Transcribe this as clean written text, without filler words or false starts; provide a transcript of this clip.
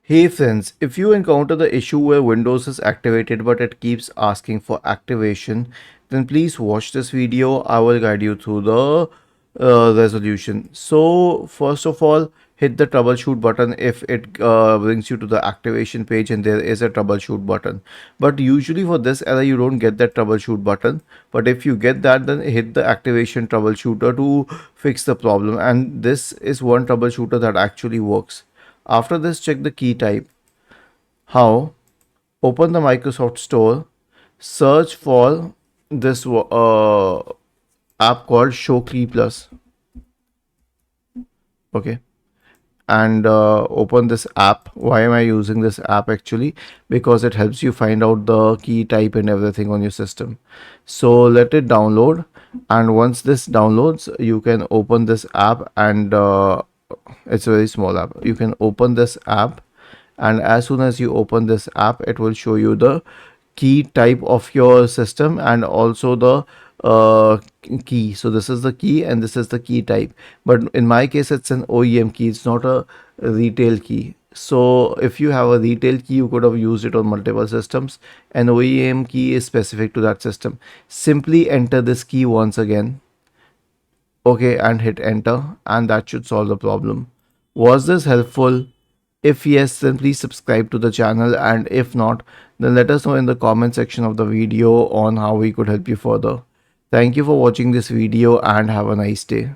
Hey friends, if you encounter the issue where Windows is activated but it keeps asking for activation, then please watch this video. I will guide you through the resolution. So first of all, hit the troubleshoot button if it brings you to the activation page and there is a troubleshoot button. But usually for this error, you don't get that troubleshoot button. But if you get that, then hit the activation troubleshooter to fix the problem. And this is one troubleshooter that actually works. After this, check the key type. How? Open the Microsoft Store, search for this app called Show Key Plus. Okay, and open this app. Why am I using this app actually? Because it helps you find out the key type and everything on your system. So let it download, and once this downloads, you can open this app, and it's a very small app. You can open this app, and as soon as you open this app, it will show you the key type of your system and also the key. So this is the key and this is the key type, but in my case it's an OEM key, it's not a retail key. So if you have a retail key, you could have used it on multiple systems. An OEM key is specific to that system. Simply enter this key once again, okay, and hit enter, and that should solve the problem. Was this helpful? If yes, then please subscribe to the channel, and if not, then let us know in the comment section of the video on how we could help you further. Thank you for watching this video and have a nice day.